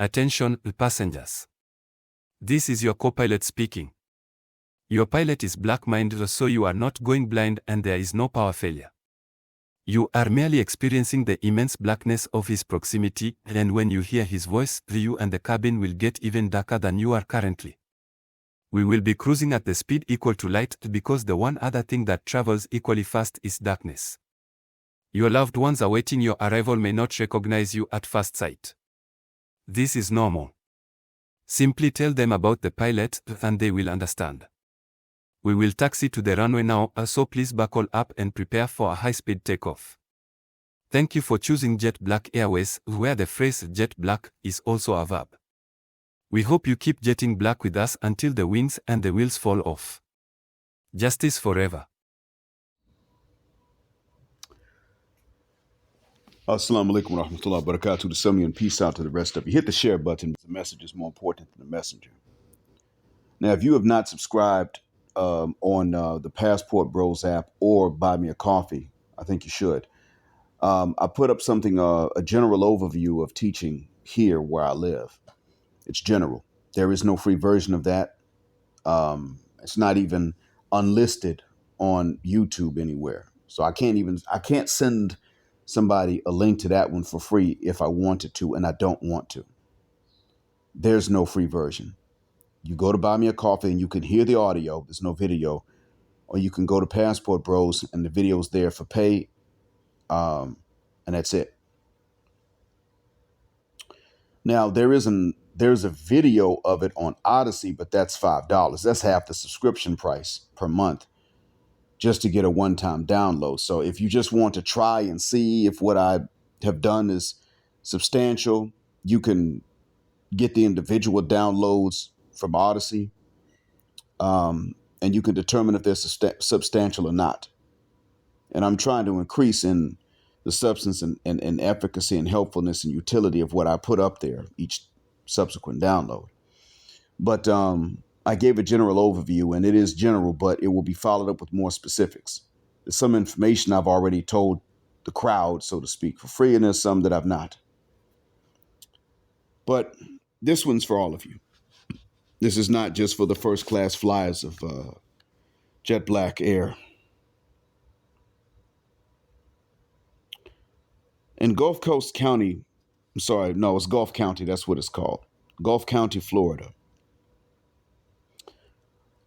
Attention, passengers. This is your co-pilot speaking. Your pilot is black-minded, so you are not going blind and there is no power failure. You are merely experiencing the immense blackness of his proximity, and when you hear his voice, you and the cabin will get even darker than you are currently. We will be cruising at the speed equal to light because the one other thing that travels equally fast is darkness. Your loved ones awaiting your arrival may not recognize you at first sight. This is normal. Simply tell them about the pilot and they will understand. We will taxi to the runway now, so please buckle up and prepare for a high-speed takeoff. Thank you for choosing Jet Black Airways, where the phrase jet black is also a verb. We hope you keep jetting black with us until the wings and the wheels fall off. Justice forever. Assalamu alaikum wa rahmatullahi wa barakatuh. To some of you, and peace out to the rest of you. Hit the share button. The message is more important than the messenger. Now, if you have not subscribed on the Passport Bros app or Buy Me a Coffee, I think you should. I put up something, a general overview of teaching here where I live. It's general. There is no free version of that. It's not even unlisted on YouTube anywhere. So I can't send somebody a link to that one for free if I wanted to, and I don't want to. There's no free version. You go to Buy Me a Coffee and you can hear the audio. There's no video. Or you can go to Passport Bros and the video's there for pay. And that's it. Now, there's a video of it on Odyssey, but that's $5. That's half the subscription price per month just to get a one-time download. So if you just want to try and see if what I have done is substantial, you can get the individual downloads from Odyssey, and you can determine if they're substantial or not. And I'm trying to increase in the substance and efficacy and helpfulness and utility of what I put up there each subsequent download. But I gave a general overview, and it is general, but it will be followed up with more specifics. There's some information I've already told the crowd, so to speak, for free, and there's some that I've not. But this one's for all of you. This is not just for the first class flyers of Jet Black Air. In Gulf County, it's Gulf County, that's what it's called. Gulf County, Florida.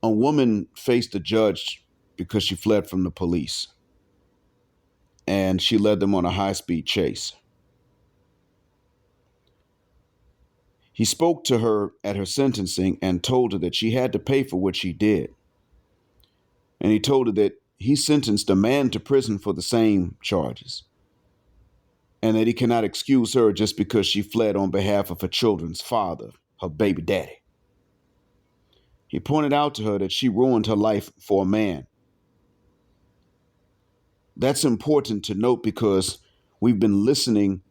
A woman faced a judge because she fled from the police. And she led them on a high-speed chase. He spoke to her at her sentencing and told her that she had to pay for what she did. And he told her that he sentenced a man to prison for the same charges, and that he cannot excuse her just because she fled on behalf of her children's father, her baby daddy. He pointed out to her that she ruined her life for a man. That's important to note because we've been listening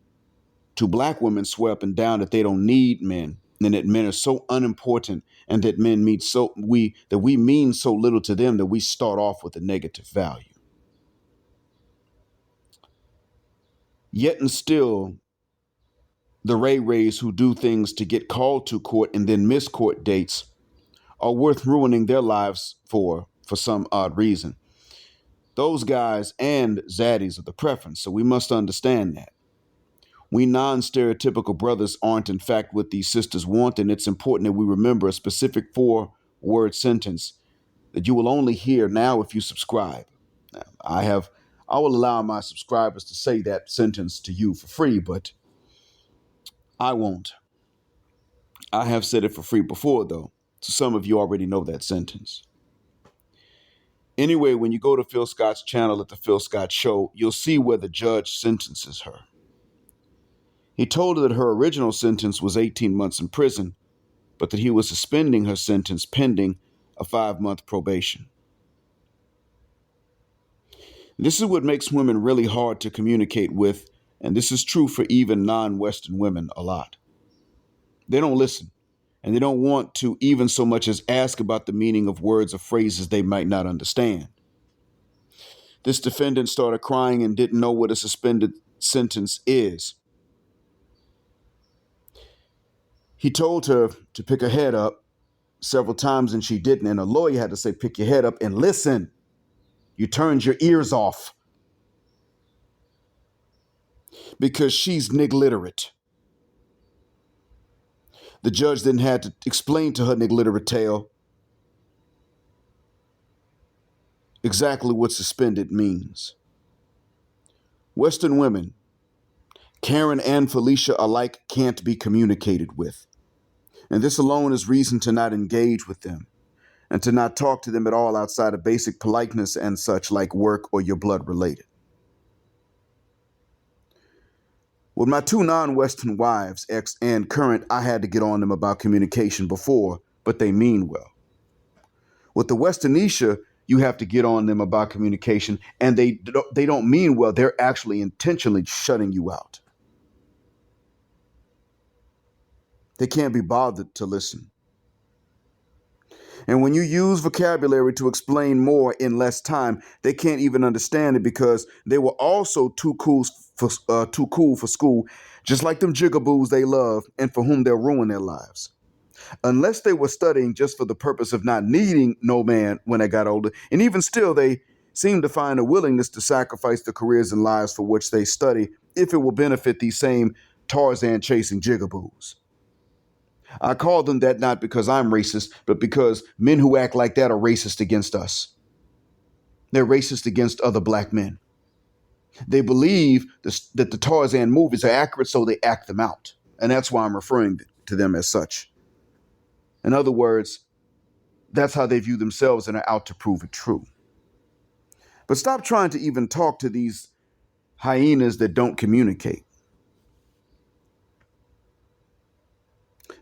to black women swear up and down that they don't need men, and that men are so unimportant, and that we mean so little to them that we start off with a negative value. Yet and still, the Ray-Rays who do things to get called to court and then miss court dates are worth ruining their lives for some odd reason. Those guys and zaddies are the preference, so we must understand that. We non-stereotypical brothers aren't in fact what these sisters want, and it's important that we remember a specific 4-word sentence that you will only hear now if you subscribe. Now, I will allow my subscribers to say that sentence to you for free, but I won't. I have said it for free before, though, so some of you already know that sentence. Anyway, when you go to Phil Scott's channel at the Phil Scott Show, you'll see where the judge sentences her. He told her that her original sentence was 18 months in prison, but that he was suspending her sentence pending a 5-month probation. This is what makes women really hard to communicate with, and this is true for even non-Western women a lot. They don't listen, and they don't want to even so much as ask about the meaning of words or phrases they might not understand. This defendant started crying and didn't know what a suspended sentence is. He told her to pick her head up several times and she didn't. And a lawyer had to say, pick your head up and listen. You turned your ears off because she's nigliterate. The judge then had to explain to her nigliterate tail exactly what suspended means. Western women, Karen and Felicia alike, can't be communicated with. And this alone is reason to not engage with them and to not talk to them at all outside of basic politeness and such like work or your blood related. With my two non-Western wives, ex and current, I had to get on them about communication before, but they mean well. With the Westernisha, you have to get on them about communication, and they don't mean well. They're actually intentionally shutting you out. They can't be bothered to listen. And when you use vocabulary to explain more in less time, they can't even understand it because they were also too cool for school, just like them jigaboos they love and for whom they'll ruin their lives. Unless they were studying just for the purpose of not needing no man when they got older. And even still, they seem to find a willingness to sacrifice the careers and lives for which they study if it will benefit these same Tarzan-chasing jigaboos. I call them that not because I'm racist, but because men who act like that are racist against us. They're racist against other black men. They believe that the Tarzan movies are accurate, so they act them out. And that's why I'm referring to them as such. In other words, that's how they view themselves and are out to prove it true. But stop trying to even talk to these hyenas that don't communicate.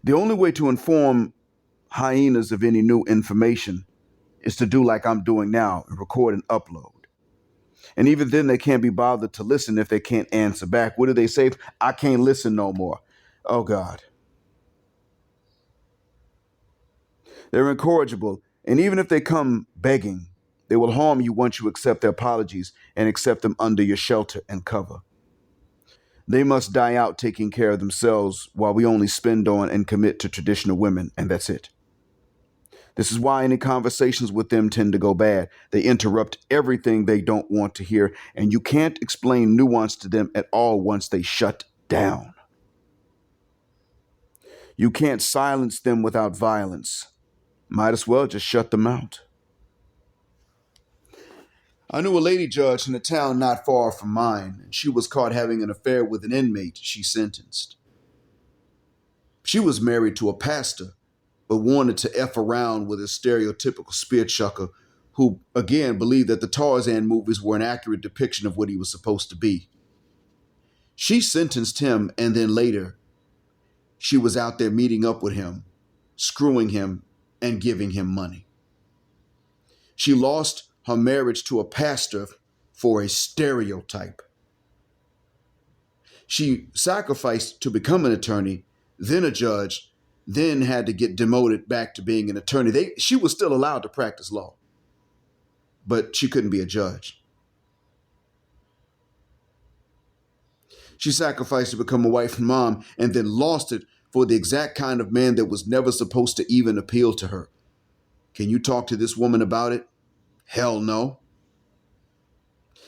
The only way to inform hyenas of any new information is to do like I'm doing now and record and upload. And even then, they can't be bothered to listen if they can't answer back. What do they say? I can't listen no more. Oh, God. They're incorrigible. And even if they come begging, they will harm you once you accept their apologies and accept them under your shelter and cover. They must die out taking care of themselves while we only spend on and commit to traditional women, and that's it. This is why any conversations with them tend to go bad. They interrupt everything they don't want to hear, and you can't explain nuance to them at all once they shut down. You can't silence them without violence. Might as well just shut them out. I knew a lady judge in a town not far from mine, and she was caught having an affair with an inmate she sentenced. She was married to a pastor, but wanted to F around with a stereotypical spear chucker who, again, believed that the Tarzan movies were an accurate depiction of what he was supposed to be. She sentenced him, and then later, she was out there meeting up with him, screwing him, and giving him money. She lost her marriage to a pastor for a stereotype. She sacrificed to become an attorney, then a judge, then had to get demoted back to being an attorney. She was still allowed to practice law, but she couldn't be a judge. She sacrificed to become a wife and mom and then lost it for the exact kind of man that was never supposed to even appeal to her. Can you talk to this woman about it? Hell no.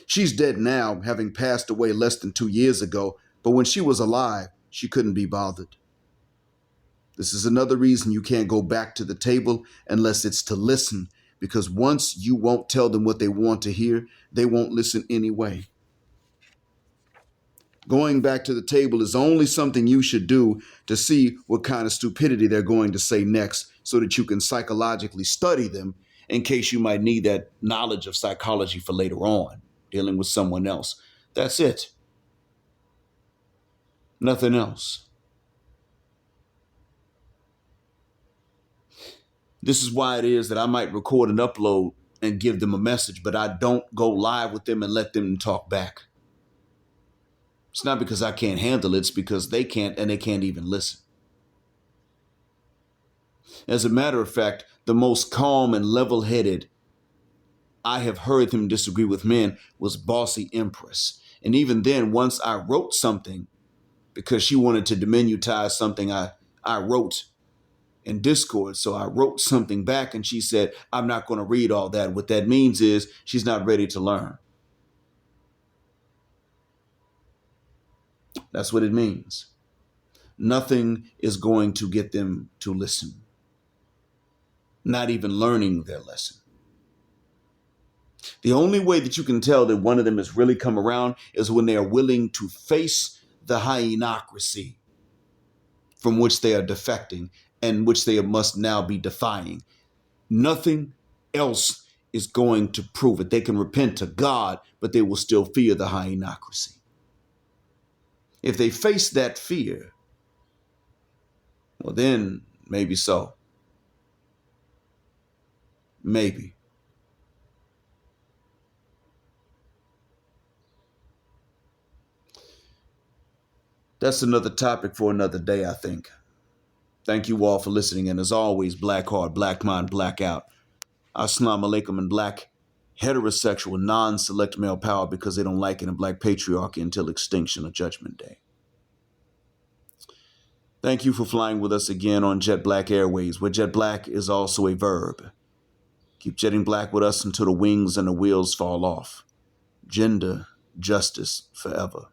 She's dead now, having passed away less than 2 years ago, but when she was alive, she couldn't be bothered. This is another reason you can't go back to the table unless it's to listen, because once you won't tell them what they want to hear, they won't listen anyway. Going back to the table is only something you should do to see what kind of stupidity they're going to say next so that you can psychologically study them in case you might need that knowledge of psychology for later on, dealing with someone else. That's it. Nothing else. This is why it is that I might record and upload and give them a message, but I don't go live with them and let them talk back. It's not because I can't handle it, it's because they can't, and they can't even listen. As a matter of fact, the most calm and level-headed I have heard him disagree with men was Bossy Empress. And even then, once I wrote something because she wanted to diminutize something I I wrote in Discord. So I wrote something back and she said, I'm not going to read all that. What that means is she's not ready to learn. That's what it means. Nothing is going to get them to listen. Not even learning their lesson. The only way that you can tell that one of them has really come around is when they are willing to face the hyenocracy from which they are defecting and which they must now be defying. Nothing else is going to prove it. They can repent to God, but they will still fear the hyenocracy. If they face that fear, well, then maybe so. Maybe. That's another topic for another day, I think. Thank you all for listening. And as always, black heart, black mind, black out. Assalamu alaikum and black heterosexual, non-select male power because they don't like it in black patriarchy until extinction or judgment day. Thank you for flying with us again on Jet Black Airways, where jet black is also a verb. Keep jetting black with us until the wings and the wheels fall off. Gender justice forever.